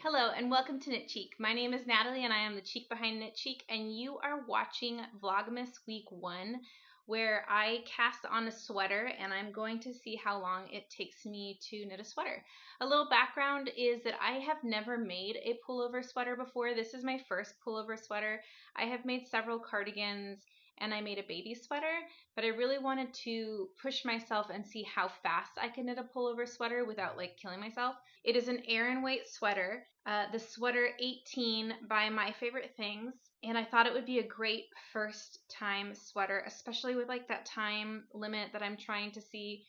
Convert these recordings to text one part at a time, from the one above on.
Hello and welcome to Knit Cheek. My name is Natalie and I am the cheek behind Knit Cheek, and you are watching Vlogmas week 1, where I cast on a sweater and I'm going to see how long it takes me to knit a sweater. A little background is that I have never made a pullover sweater before. This is my first pullover sweater. I have made several cardigans and I made a baby sweater, but I really wanted to push myself and see how fast I can knit a pullover sweater without killing myself. It is an Aran weight sweater, the sweater 18 by My Favorite Things, and I thought it would be a great first time sweater, especially with that time limit that I'm trying to see,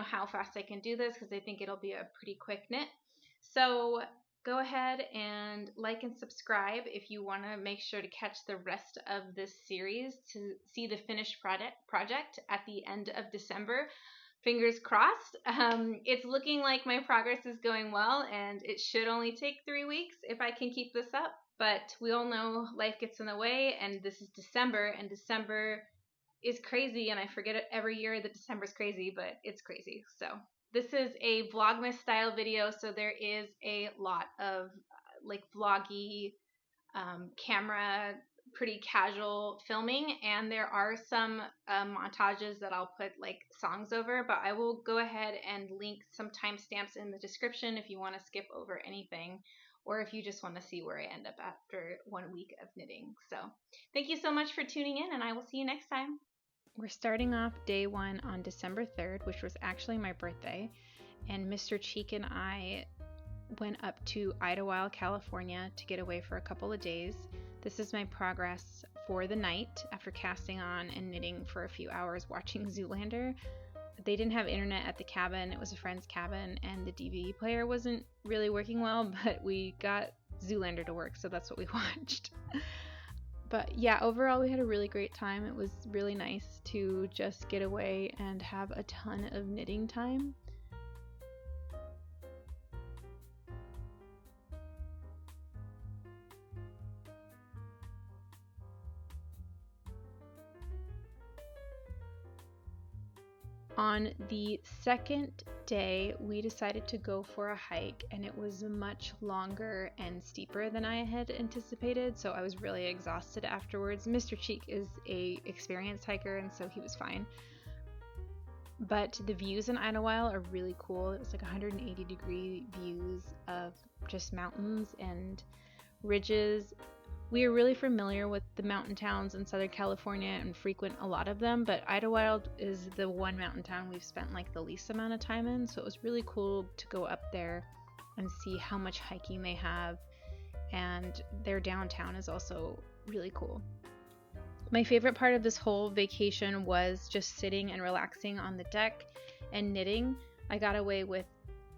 how fast I can do this, because I think it'll be a pretty quick knit. So go ahead and like and subscribe if you want to make sure to catch the rest of this series to see the finished project at the end of December. Fingers crossed. It's looking like my progress is going well, and it should only take 3 weeks if I can keep this up. But we all know life gets in the way, and this is December, and December is crazy, and I forget it every year that December's crazy, but it's crazy. So this is a Vlogmas style video, so there is a lot of vloggy camera, pretty casual filming, and there are some montages that I'll put songs over, but I will go ahead and link some timestamps in the description if you want to skip over anything, or if you just want to see where I end up after 1 week of knitting. So thank you so much for tuning in, and I will see you next time. We're starting off day 1 on December 3rd, which was actually my birthday, and Mr. Cheek and I went up to Idyllwild, California to get away for a couple of days. This is my progress for the night after casting on and knitting for a few hours watching Zoolander. They didn't have internet at the cabin. It was a friend's cabin and the DVD player wasn't really working well, but we got Zoolander to work, so that's what we watched. But yeah, overall we had a really great time. It was really nice to just get away and have a ton of knitting time. On the second day, we decided to go for a hike, and it was much longer and steeper than I had anticipated, so I was really exhausted afterwards. Mr. Cheek is a experienced hiker, and so he was fine. But the views in Idyllwild are really cool. It was 180-degree views of just mountains and ridges. We are really familiar with the mountain towns in Southern California and frequent a lot of them, but Idyllwild is the one mountain town we've spent the least amount of time in, so it was really cool to go up there and see how much hiking they have, and their downtown is also really cool. My favorite part of this whole vacation was just sitting and relaxing on the deck and knitting. I got away with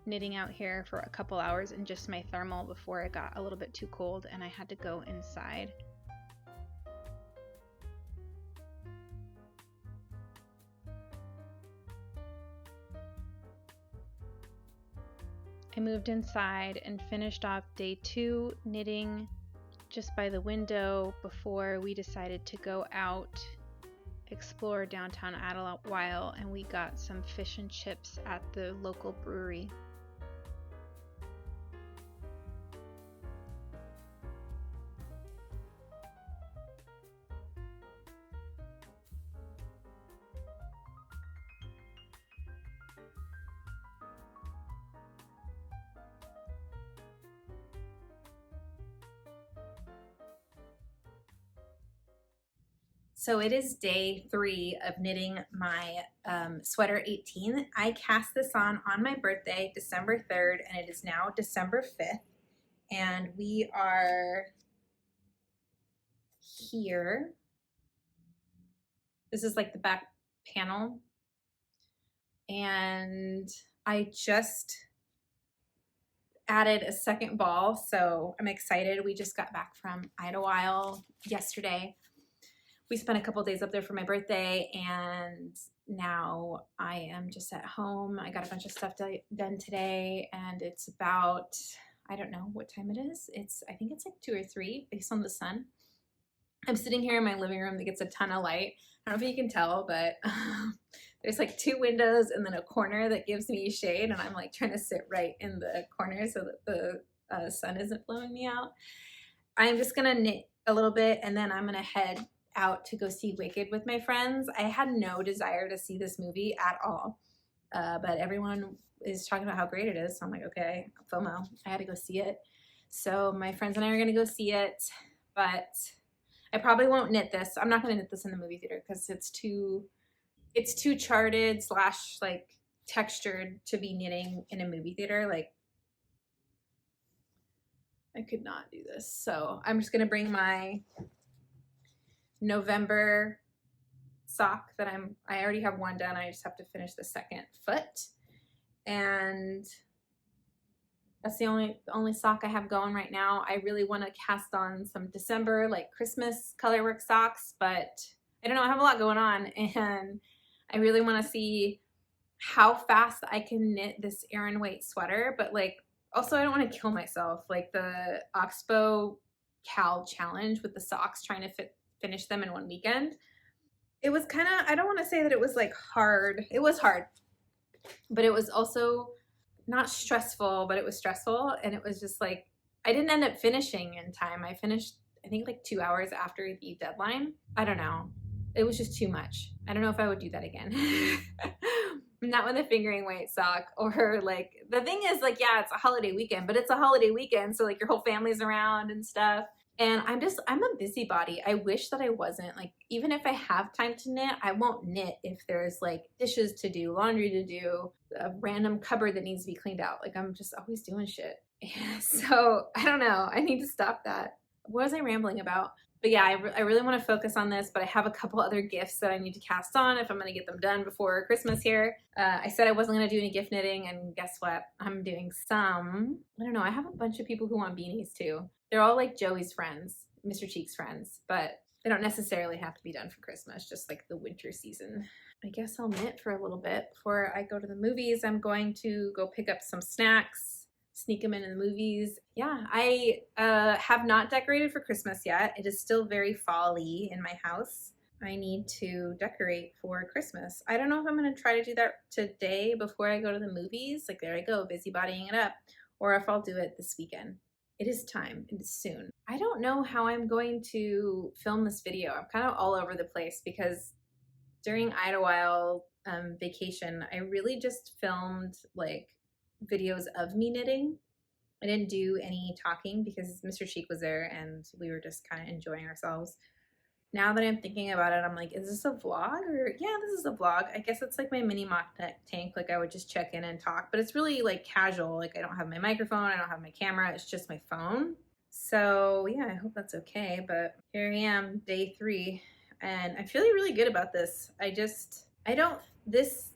knitting out here for a couple hours in just my thermal before it got a little bit too cold and I had to go inside. I moved inside and finished off day 2 knitting just by the window before we decided to go out, explore downtown Idllywild, and we got some fish and chips at the local brewery. So it is day 3 of knitting my sweater 18. I cast this on my birthday, December 3rd, and it is now December 5th. And we are here. This is the back panel. And I just added a second ball, so I'm excited. We just got back from Idyllwild yesterday. We spent a couple days up there for my birthday, and now I am just at home. I got a bunch of stuff done today, and it's about, I don't know what time it is. I think it's 2 or 3 based on the sun. I'm sitting here in my living room that gets a ton of light. I don't know if you can tell, but there's 2 windows and then a corner that gives me shade, and I'm trying to sit right in the corner so that the the sun isn't blowing me out. I'm just gonna knit a little bit and then I'm gonna head out to go see Wicked with my friends. I had no desire to see this movie at all, but everyone is talking about how great it is. So I'm like, okay, FOMO, I had to go see it. So my friends and I are gonna go see it, but I probably won't knit this. I'm not gonna knit this in the movie theater because it's too charted slash like textured to be knitting in a movie theater. Like I could not do this. So I'm just gonna bring my November sock that I already have one done. I just have to finish the second foot. And that's the only sock I have going right now. I really want to cast on some December like Christmas colorwork socks, but I don't know, I have a lot going on and I really want to see how fast I can knit this Aran weight sweater, but like also I don't want to kill myself. Like the Oxbow Cal challenge with the socks, trying to finish them in one weekend. It was kind of, I don't want to say that it was like hard. It was hard, but it was also not stressful, but it was stressful. And it was just like, I didn't end up finishing in time. I finished, I think like 2 hours after the deadline. I don't know. It was just too much. I don't know if I would do that again. Not with a fingering weight sock. Or like, the thing is like, yeah, it's a holiday weekend, but it's a holiday weekend. So like your whole family's around and stuff. And I'm a busybody. I wish that I wasn't. Like, even if I have time to knit, I won't knit if there's like dishes to do, laundry to do, a random cupboard that needs to be cleaned out. Like, I'm just always doing shit. So I don't know. I need to stop that. What was I rambling about? But yeah, I really want to focus on this, but I have a couple other gifts that I need to cast on if I'm going to get them done before Christmas here. I said I wasn't going to do any gift knitting, and guess what? I'm doing some. I don't know. I have a bunch of people who want beanies too. They're all like Joey's friends, Mr. Cheek's friends, but they don't necessarily have to be done for Christmas, just like the winter season. I guess I'll knit for a little bit before I go to the movies. I'm going to go pick up some snacks, sneak them in the movies. Yeah, I have not decorated for Christmas yet. It is still very fall-y in my house. I need to decorate for Christmas. I don't know if I'm going to try to do that today before I go to the movies. Like, there I go, busybodying it up. Or if I'll do it this weekend. It is time. It is soon. I don't know how I'm going to film this video. I'm kind of all over the place because during Idyllwild vacation, I really just filmed like videos of me knitting. I didn't do any talking because Mr. Cheek was there and we were just kind of enjoying ourselves. Now that I'm thinking about it, I'm like, is this a vlog? Or yeah, this is a vlog. I guess it's like my mini mock tank. Like I would just check in and talk, but it's really like casual. Like I don't have my microphone, I don't have my camera, it's just my phone. So yeah, I hope that's okay. But here I am, day 3, and I'm feeling really good about this. This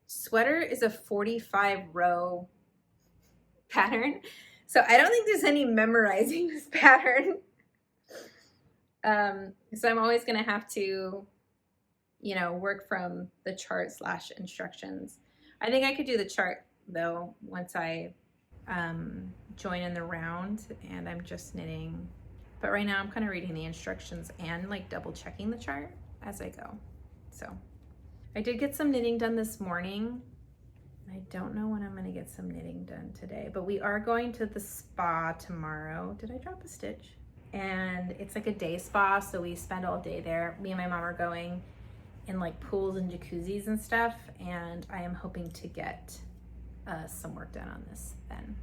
sweater is a 45 row pattern. So I don't think there's any memorizing this pattern. So I'm always going to have to, you know, work from the chart / instructions. I think I could do the chart though once I join in the round and I'm just knitting. But right now I'm kind of reading the instructions and like double checking the chart as I go. So I did get some knitting done this morning. I don't know when I'm going to get some knitting done today, but we are going to the spa tomorrow. Did I drop a stitch? And it's like a day spa, so we spend all day there. Me and my mom are going in like pools and jacuzzis and stuff, and I am hoping to get some work done on this then.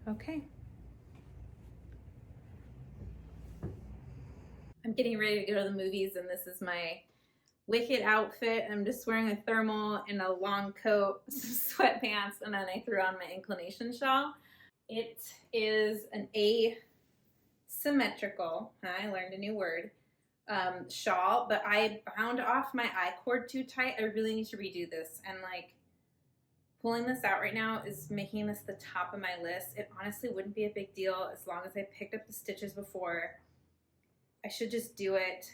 Okay. I'm getting ready to go to the movies, and this is my Wicked outfit. I'm just wearing a thermal and a long coat, some sweatpants, and then I threw on my inclination shawl. It is an asymmetrical, I learned a new word, shawl, but I bound off my I-cord too tight. I really need to redo this, and like pulling this out right now is making this the top of my list. It honestly wouldn't be a big deal as long as I picked up the stitches before. I should just do it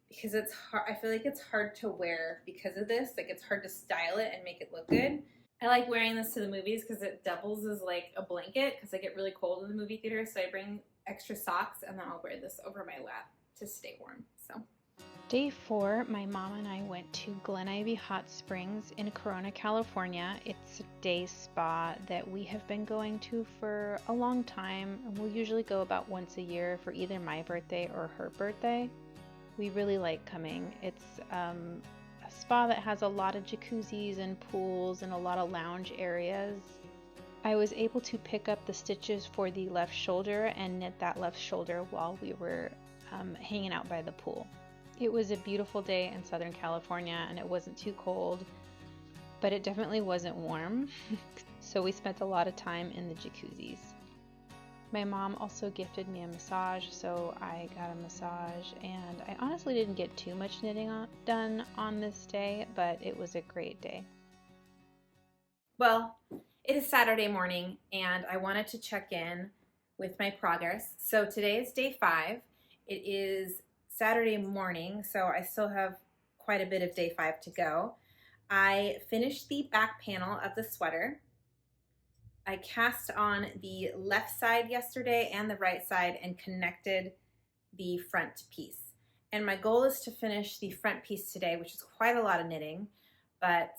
because it's hard. I feel like it's hard to wear because of this. Like it's hard to style it and make it look good. I like wearing this to the movies because it doubles as like a blanket because I get really cold in the movie theater. So I bring extra socks and then I'll wear this over my lap to stay warm. So Day 4, my mom and I went to Glen Ivy Hot Springs in Corona, California. It's a day spa that we have been going to for a long time. We'll usually go about once a year for either my birthday or her birthday. We really like coming. It's a spa that has a lot of jacuzzis and pools and a lot of lounge areas. I was able to pick up the stitches for the left shoulder and knit that left shoulder while we were hanging out by the pool. It was a beautiful day in Southern California and it wasn't too cold, but it definitely wasn't warm. So we spent a lot of time in the jacuzzis. My mom also gifted me a massage, so I got a massage, and I honestly didn't get too much knitting done on this day, but it was a great day. Well, it is Saturday morning and I wanted to check in with my progress. So today is day 5. It is Saturday morning, so I still have quite a bit of day 5 to go. I finished the back panel of the sweater. I cast on the left side yesterday and the right side and connected the front piece. And my goal is to finish the front piece today, which is quite a lot of knitting, but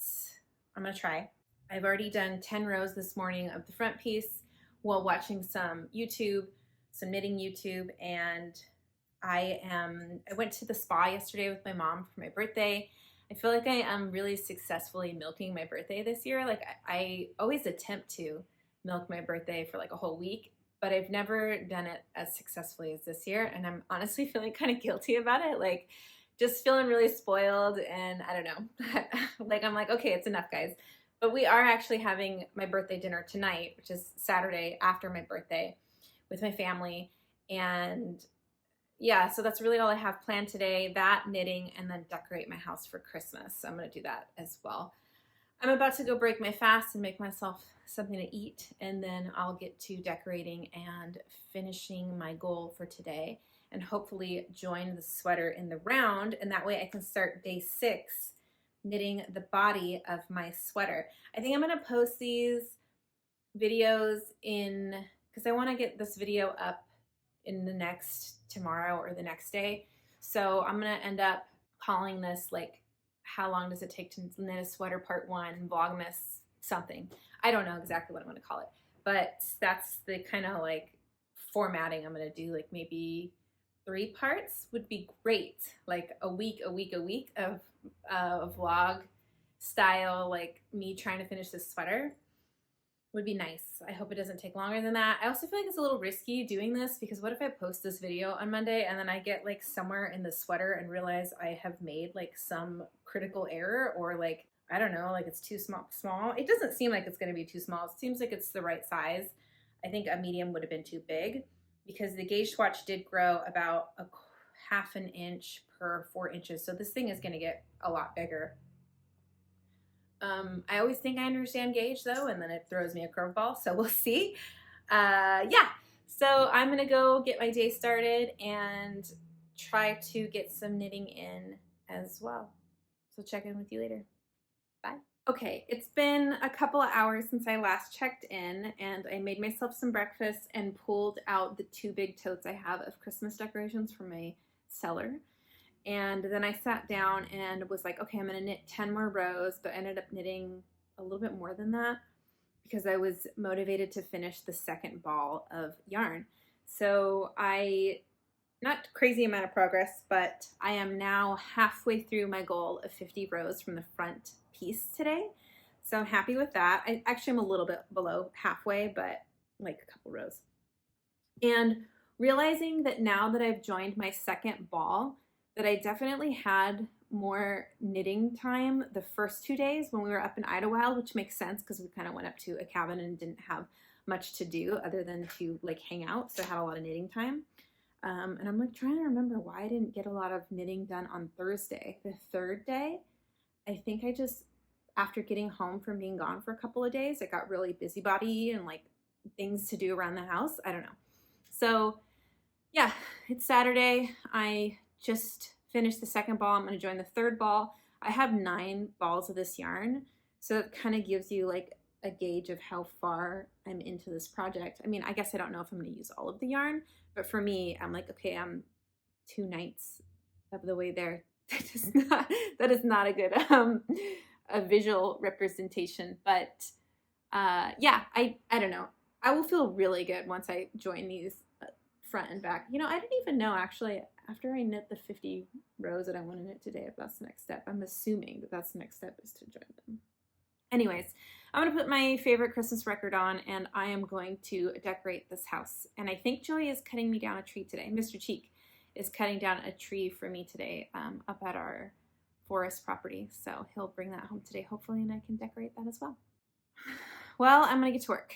I'm gonna try. I've already done 10 rows this morning of the front piece while watching some YouTube, some knitting YouTube, and I went to the spa yesterday with my mom for my birthday. I feel like I am really successfully milking my birthday this year. Like I always attempt to milk my birthday for like a whole week, but I've never done it as successfully as this year. And I'm honestly feeling kind of guilty about it. Like just feeling really spoiled and I don't know, like I'm like, okay, it's enough guys. But we are actually having my birthday dinner tonight, which is Saturday after my birthday with my family. And yeah, so that's really all I have planned today, that, knitting, and then decorate my house for Christmas. So I'm going to do that as well. I'm about to go break my fast and make myself something to eat, and then I'll get to decorating and finishing my goal for today, and hopefully join the sweater in the round, and that way I can start day 6 knitting the body of my sweater. I think I'm going to post these videos because I want to get this video up in the next tomorrow or the next day. So I'm gonna end up calling this like how long does it take to knit a sweater part 1 Vlogmas something. I don't know exactly what I'm gonna call it, but that's the kind of like formatting I'm gonna do. Like maybe 3 parts would be great, like a week of vlog style, like me trying to finish this sweater would be nice. I hope it doesn't take longer than that. I also feel like it's a little risky doing this because what if I post this video on Monday and then I get like somewhere in the sweater and realize I have made like some critical error, or like, I don't know, like it's too small. It doesn't seem like it's going to be too small. It seems like it's the right size. I think a medium would have been too big because the gauge swatch did grow about a ½ an inch per 4 inches. So this thing is going to get a lot bigger. I always think I understand gauge though, and then it throws me a curveball, so we'll see. Yeah, so I'm gonna go get my day started and try to get some knitting in as well. So check in with you later. Bye. Okay, it's been a couple of hours since I last checked in, and I made myself some breakfast and pulled out the 2 big totes I have of Christmas decorations from my cellar. And then I sat down and was like, okay, I'm going to knit 10 more rows, but I ended up knitting a little bit more than that because I was motivated to finish the second ball of yarn. So not crazy amount of progress, but I am now halfway through my goal of 50 rows from the front piece today. So I'm happy with that. I actually am a little bit below halfway, but like a couple rows. And realizing that now that I've joined my second ball, that I definitely had more knitting time the first 2 days when we were up in Idyllwild, which makes sense because we kind of went up to a cabin and didn't have much to do other than to like hang out. So I had a lot of knitting time. And I'm like trying to remember why I didn't get a lot of knitting done on Thursday. The 3rd day, I think I just, after getting home from being gone for a couple of days, I got really busybody and like things to do around the house. I don't know. So yeah, it's Saturday. I just finished the second ball. I'm going to join the 3rd ball. I have 9 balls of this yarn, so it kind of gives you like a gauge of how far I'm into this project. I mean, I guess I don't know if I'm going to use all of the yarn, but for me, I'm like, okay, I'm 2 nights of the way there that is not a good a visual representation, but yeah, I don't know. I will feel really good once I join these front and back. You know, I didn't even know actually after I knit the 50 rows that I want to knit today if that's the next step. I'm assuming that that's the next step is to join them. Anyways, I'm going to put my favorite Christmas record on and I am going to decorate this house. And I think Joey is cutting me down a tree today. Mr. Cheek is cutting down a tree for me today up at our forest property. So he'll bring that home today, hopefully, and I can decorate that as well. Well, I'm going to get to work.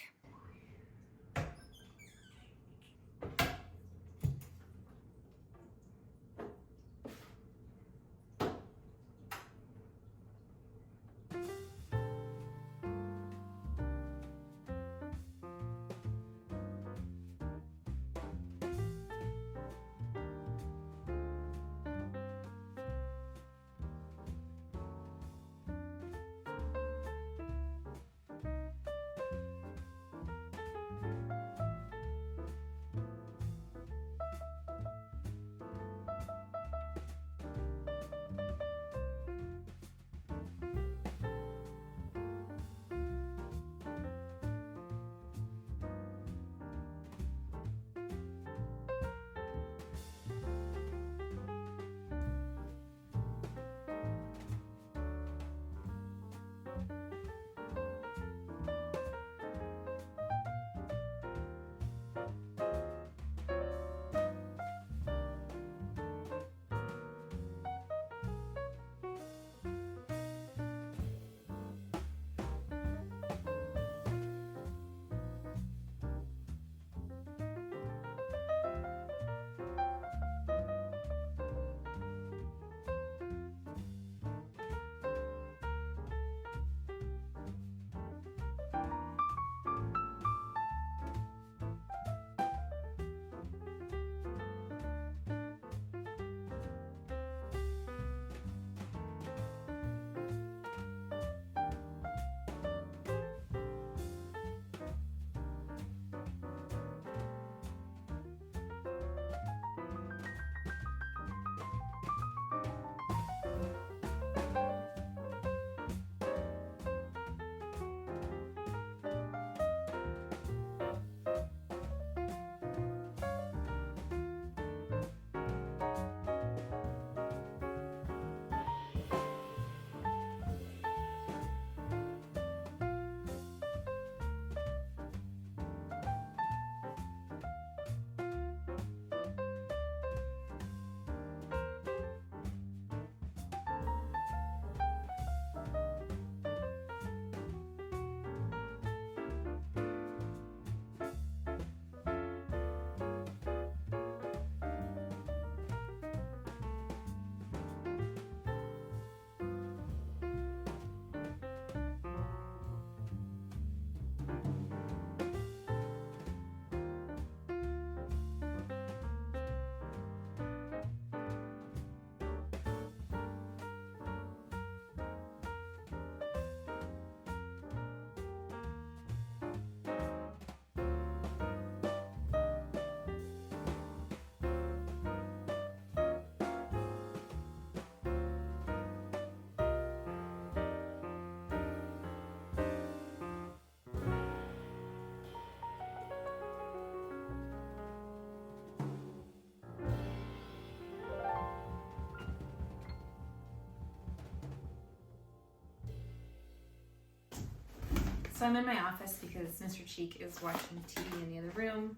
So I'm in my office because Mr. Cheek is watching TV in the other room,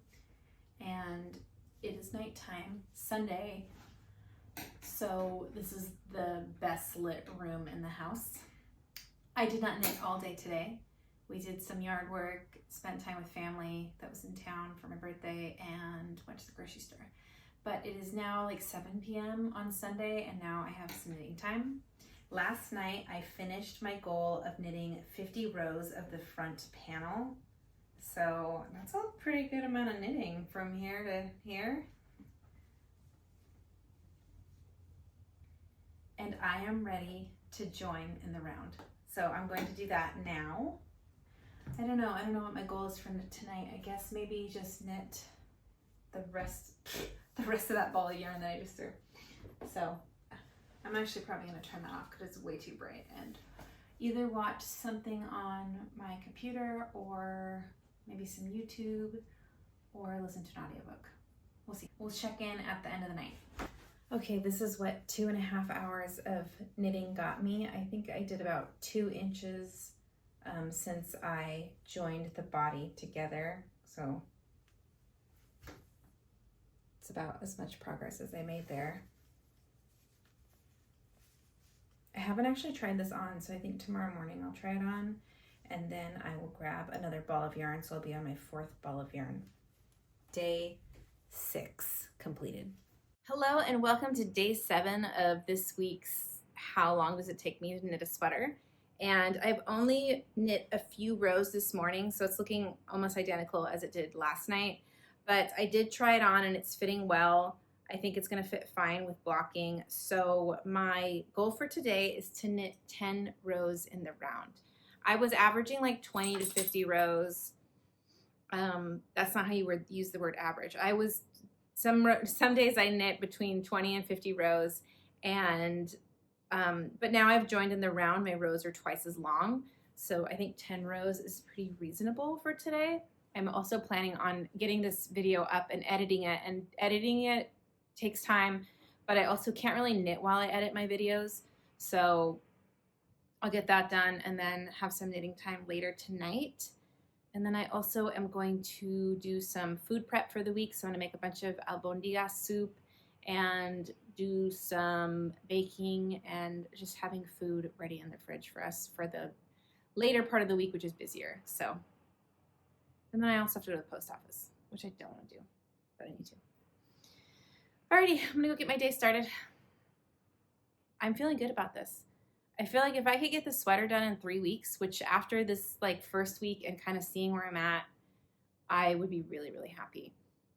and it is nighttime, Sunday, so this is the best lit room in the house. I did not knit all day today. We did some yard work, spent time with family that was in town for my birthday, and went to the grocery store. But it is now like 7 p.m. on Sunday, and now I have some knitting time. Last night, I finished my goal of knitting 50 rows of the front panel. So that's a pretty good amount of knitting from here to here. And I am ready to join in the round. So I'm going to do that now. I don't know what my goal is for tonight. I guess maybe just knit the rest of that ball of yarn that I just threw. So I'm actually probably going to turn that off because it's way too bright, and either watch something on my computer or maybe some YouTube or listen to an audiobook. We'll see. We'll check in at the end of the night. Okay, this is what 2.5 hours of knitting got me. I think I did about 2 inches since I joined the body together. So it's about as much progress as I made there. I haven't actually tried this on, so I think tomorrow morning I'll try it on, and then I will grab another ball of yarn, so I'll be on my 4th ball of yarn. Day 6 completed. Hello and welcome to day 7 of this week's How Long Does It Take Me to Knit a Sweater? And I've only knit a few rows this morning, so it's looking almost identical as it did last night, but I did try it on and it's fitting well. I think it's going to fit fine with blocking. So my goal for today is to knit 10 rows in the round. I was averaging like 20 to 50 rows. That's not how you would use the word average. I was some days I knit between 20 and 50 rows, and but now I've joined in the round. My rows are twice as long, so I think 10 rows is pretty reasonable for today. I'm also planning on getting this video up and editing it, and editing it takes time, but I also can't really knit while I edit my videos, so I'll get that done and then have some knitting time later tonight. And then I also am going to do some food prep for the week, so I'm going to make a bunch of albondigas soup and do some baking and just having food ready in the fridge for us for the later part of the week, which is busier. So, and then I also have to go to the post office, which I don't want to do, but I need to. Alrighty, I'm gonna go get my day started. I'm feeling good about this. I feel like if I could get the sweater done in 3 weeks, which after this like first week and kind of seeing where I'm at, I would be really, really happy.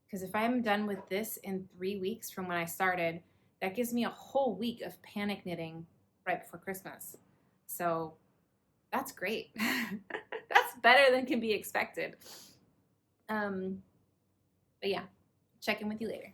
Because if I'm done with this in 3 weeks from when I started, that gives me a whole week of panic knitting right before Christmas. So that's great. That's better than can be expected. But yeah, check in with you later.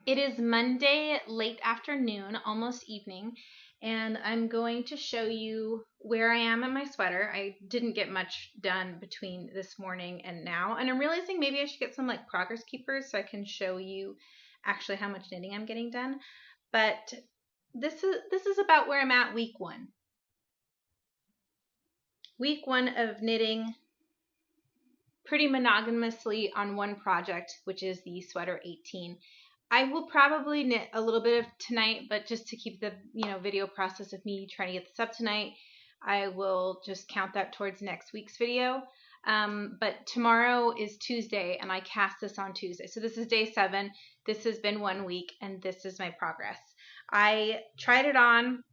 It is Monday late afternoon, almost evening, and I'm going to show you where I am in my sweater. I didn't get much done between this morning and now, and I'm realizing maybe I should get some like progress keepers so I can show you actually how much knitting I'm getting done. But this is about where I'm at week 1. Week 1 of knitting pretty monogamously on one project, which is the sweater 18. I will probably knit a little bit of tonight, but just to keep the video process of me trying to get this up tonight, I will just count that towards next week's video. But tomorrow is Tuesday, and I cast this on Tuesday. So this is day 7. This has been 1 week, and this is my progress. I tried it on.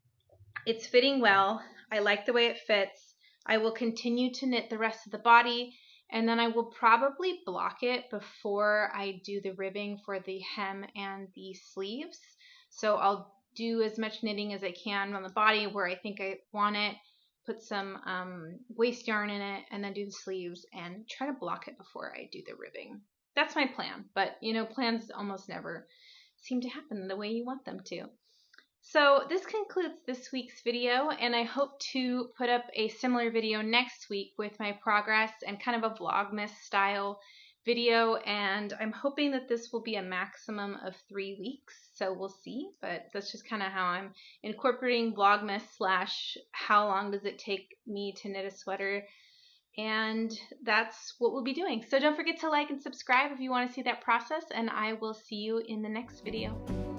It's fitting well. I like the way it fits. I will continue to knit the rest of the body, and then I will probably block it before I do the ribbing for the hem and the sleeves. So I'll do as much knitting as I can on the body where I think I want it, put some waste yarn in it, and then do the sleeves and try to block it before I do the ribbing. That's my plan, but plans almost never seem to happen the way you want them to. So this concludes this week's video, and I hope to put up a similar video next week with my progress and kind of a Vlogmas style video, and I'm hoping that this will be a maximum of 3 weeks, so we'll see, but that's just kind of how I'm incorporating Vlogmas / how long does it take me to knit a sweater, and that's what we'll be doing. So don't forget to like and subscribe if you want to see that process, and I will see you in the next video.